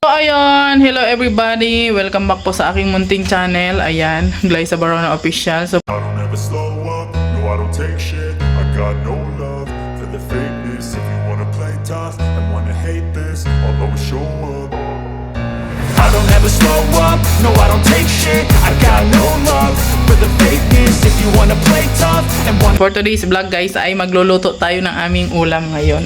So, ayun, hello everybody, welcome back po sa aking munting channel. Ayan, Glyza Barona Official. So, I don't ever slow up, no I don't take shit. I got no love for the fakeness. If you wanna play tough and wanna hate this, I'll always show up. I don't ever slow up, no I don't take shit. I got no love for the fakeness. If you wanna play tough and wanna... for today's vlog guys ay magluluto tayo ng aming ulam ngayon.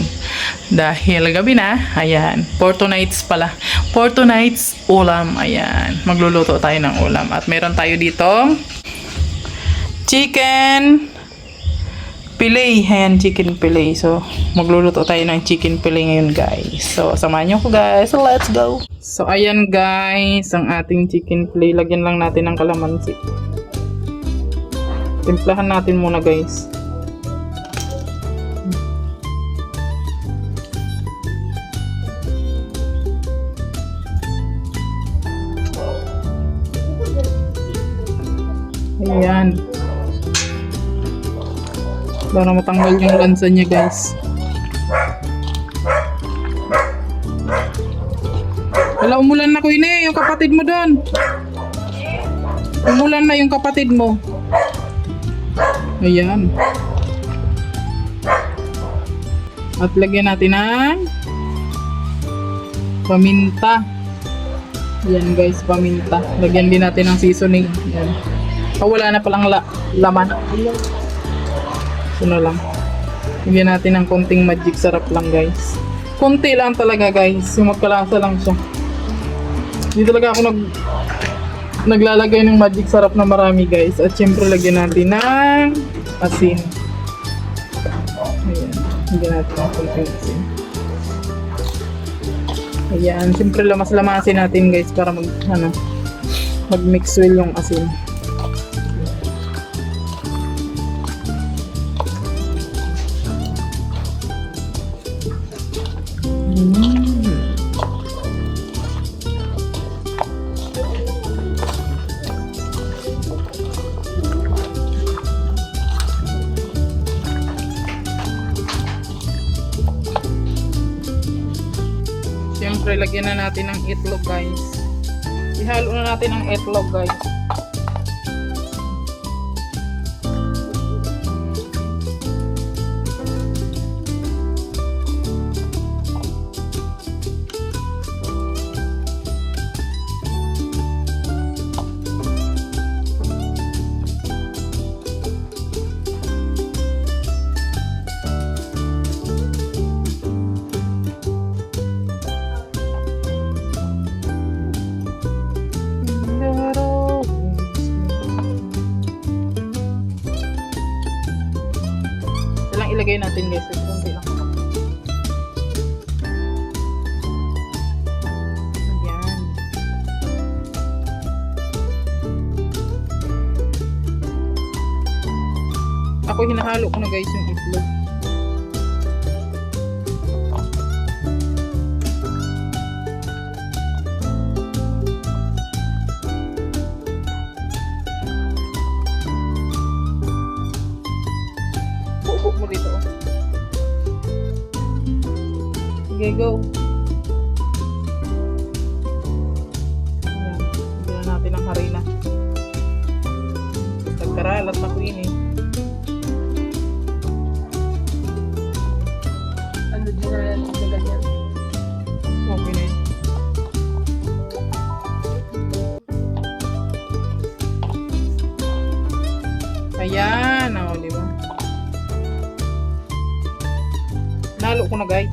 Dahil gabi na, ayan, for tonight's pala. For tonight's ulam, ayan. Magluluto tayo ng ulam. At meron tayo ditong chicken fillet. Ayan, chicken fillet. So, magluluto tayo ng chicken fillet ngayon guys. So, samahan nyo ko guys. So, let's go! So, ayan guys, ang ating chicken fillet. Lagyan lang natin ng kalamansi. Timplahan natin muna guys. Ayan. Para matanggal yung lansa niya guys. Wala, umulan na ko ini, yung kapatid mo doon. Umulan na yung kapatid mo. Ayan. At lagyan natin ng paminta. Ayan guys, paminta. Lagyan din natin ng seasoning. Ayan. Wala na palang laman. Ito na lang. Lagyan natin ng konting magic sarap lang guys. Konti lang talaga guys. Yung magkalasa lang siya. Hindi talaga ako naglalagay ng magic sarap na marami guys. At syempre lagyan natin ng asin. Ayan. Lagyan natin ng konting asin. Ayan. Syempre lamas-lamasin natin guys para mag-mix well yung asin. Siyempre, lagyan na natin ng itlog guys. Ihalo na natin ang itlog guys. Ilagay natin guys, konti lang. Ayan. Ako hinahalo ko na guys yung itlog. Mo dito. Okay, go. Ayan. Bigyan natin ang harina. Nagkaralat na ko yun eh. Ano din na yan? Ganyan. Okay na yun. Ayan. O, diba? Nalo ko na guys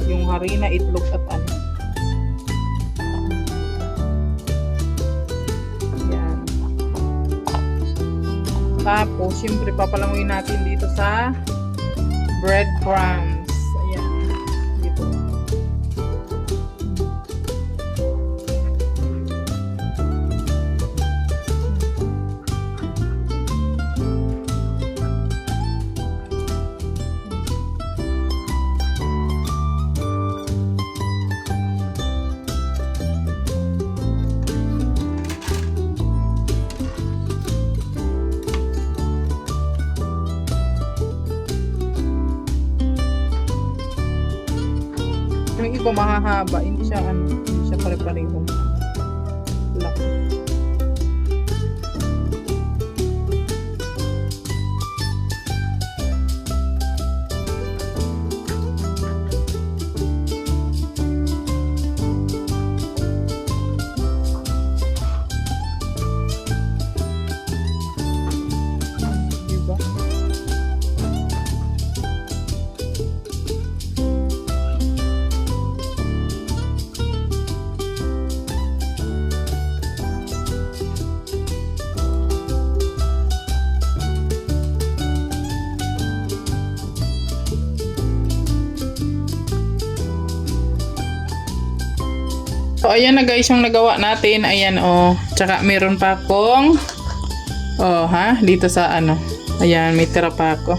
yung harina, itlog at ano. Yan. Tapos syempre papalangoyin natin dito sa breadcrumbs. Ayan. Dito. iba mahahaba, hindi siya pare-pareho. Laki. Diba? So, ayan na guys yung nagawa natin. Ayan, oh. Tsaka, meron pa akong, oh, ha? Dito sa ano. Ayan, may tira pa ako.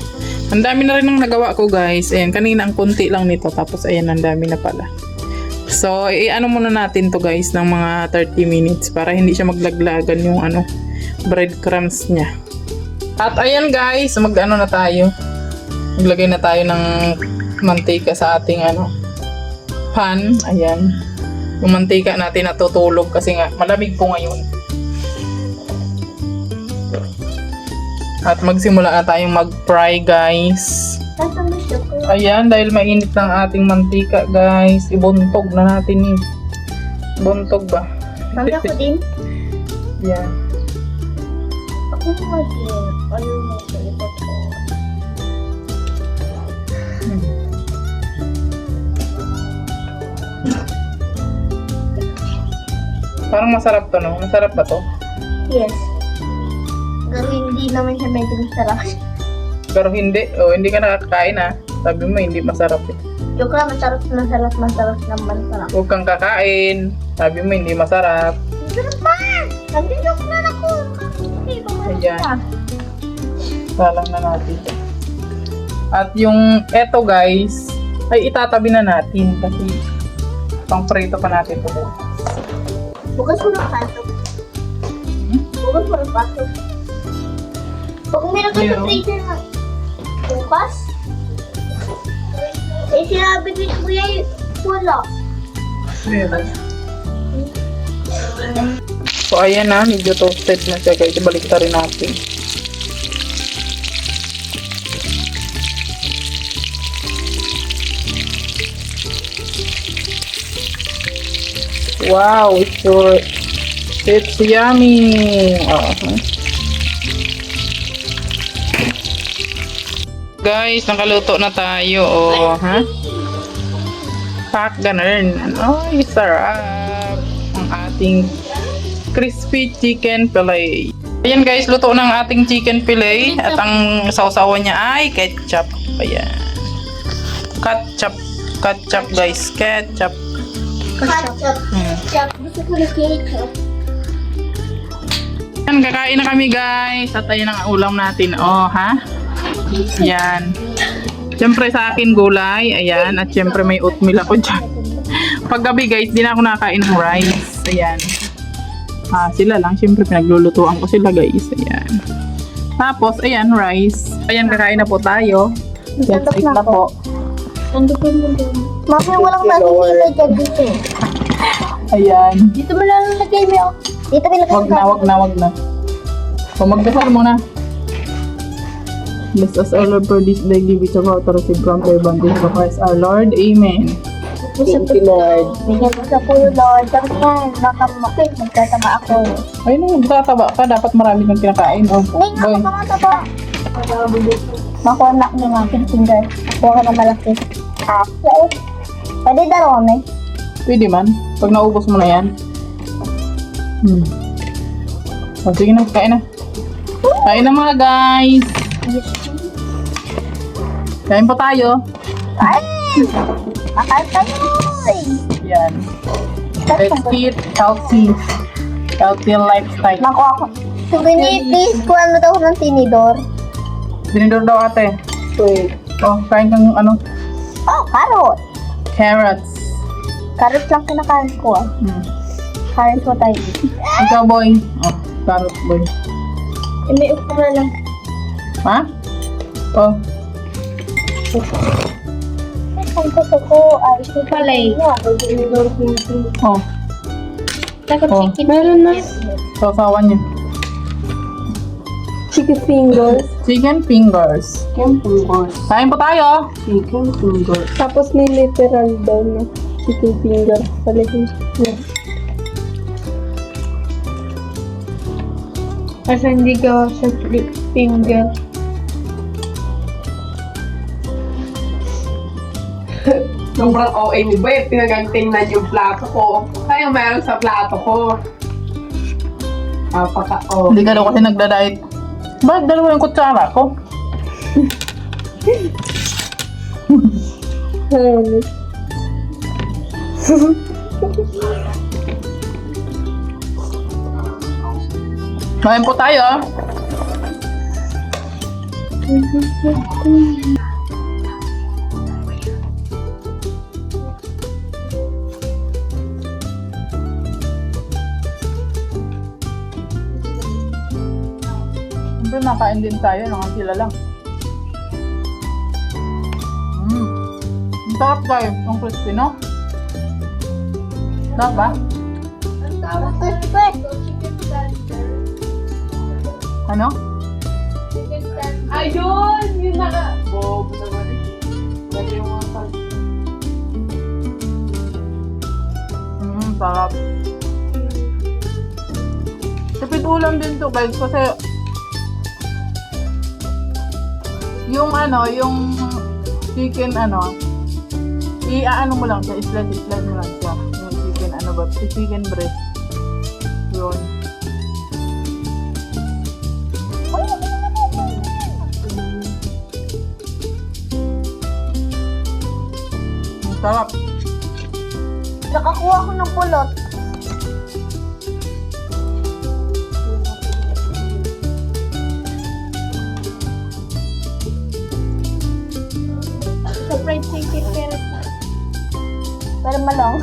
Ang dami na rin ang nagawa ko, guys. Ayan, kanina ang kunti lang nito. Tapos, ayan, ang dami na pala. So, ano muna natin to guys, ng mga 30 minutes para hindi siya maglaglagan yung ano, breadcrumbs niya. At ayan guys, mag-ano na tayo. Maglagay na tayo ng mantika sa ating ano, pan. Ayan. Yung mantika natin natutulog kasi nga malamig po ngayon. At magsimula na tayong mag-fry guys. Ayan, dahil mainit ng ating mantika guys, ibuntog na natin eh. Buntog ba? Mangga ko din. Yan. Ako mag-in. Ayaw mo sa iba ko. Parang masarap to, no? Masarap ba to? Yes. Pero hindi naman siya medyo masarap. Pero hindi. O, hindi ka nakakain ha. Sabi mo, hindi masarap eh. Joke lang, masarap naman sarap. Huwag kang kakain. Sabi mo, hindi masarap. Masarap pa! Nag-joke na ako. Hindi ba Ayan. masarap? Salang na natin. At yung eto guys, ay itatabi na natin kasi pang prito pa natin ito. Bukas ko ng pasok. Bukas ko ng pasok. Pag meron ka sa Meron. freezer na bukas, eh sinabi ko yung kuya, wala. So ayan na, medyo toasted na siya guys. Ibalik rin natin. Wow, it's yummy. Guys, nakaluto na tayo. Oh, ha? Pak ganun. Ay, sarap. Ang ating crispy chicken fillet. Ayan guys, luto ng ating chicken fillet. At ang sausawan niya ay ketchup. Ayan. Ketchup guys. Ketchup. Ketchup. Ketchup. Gusto ko na ketchup. Ayan, kakain na kami guys. At ayan ang ulam natin. Oh, ha? Ayan. Siyempre sa akin gulay. Ayan. At siyempre may oatmeal ako dyan. Paggabi guys, di na ako nakakain ng rice. Ayan. Sila lang. Siyempre pinaglulutuan ko sila guys. Ayan. Tapos, ayan, rice. Ayan, kakain na po tayo. Let's eat na po. Mami, walang nakikita dyan dito. Ayan. Dito mo lang lagay mo. Dito mo lagay Wag na. So, magdasal muna. Bless us, our Lord, for this day. Give it to God to receive from the abundance of Christ our Lord. Amen. Thank you, Lord. Bigyan mo sa pulo, Lord. Tapos yan, makamakit. Magtatama ako. Ay, nung magtataba ka, dapat marami kang kinakain. Oh, Hindi, boy. ako mga taba. Makunak niyo mga finger. Kuha ka ng malaki. Pwede dalawa, may. Pwede man. Pag naubos mo na yan. O, sige na. Kain na. Kain na mga guys. Kain po tayo. Ay! Makain tayo! Yan. Let's eat healthy. Healthy lifestyle. Naku ako. So, please, kuha mo daw ng tinidor. Dinidor daw ate. Wait. Oh, kain kang ano? Oh, carrot. Carrots. Carrot lang kinakain ko. Carrot mo tayo. Ikaw boy. Oh, carrot boy. May ukra lang. Ha? Oh. Ang gusto ko ay Palay. Oh, Tapos Oh. chicken. Meron na. sausawan niyo. Chicken fingers. Chicken fingers. Chicken fingers. Kain po tayo. Chicken fingers. Tapos may literal daw na chicken fingers pala yun. Kasi hindi gawa sa finger. Sobrang OA ni Boy, pinagagtingnan yung plato ko. Kaya meron sa plato ko. Napaka-OA. Hindi ka daw kasi nagda-diet. Bakit dalawa yung kutsara ko? Honey. Kain po tayo. Siyempre, nakain din tayo. Nakasila lang. Ang sarap guys. Ang crispy, no? Sarap ba? Ano? Ayun! Yun naka... Bob naman eh. Lagi yung mga pag... Sarap. Tipid ulam din to guys kasi yung yung chicken i-ano mo lang siya, i-slide mo lang siya. Yung chicken chicken breast. Yun. Ang sarap. Nakakuha ko ng pulot. Sa fried chicken pero Pero malong.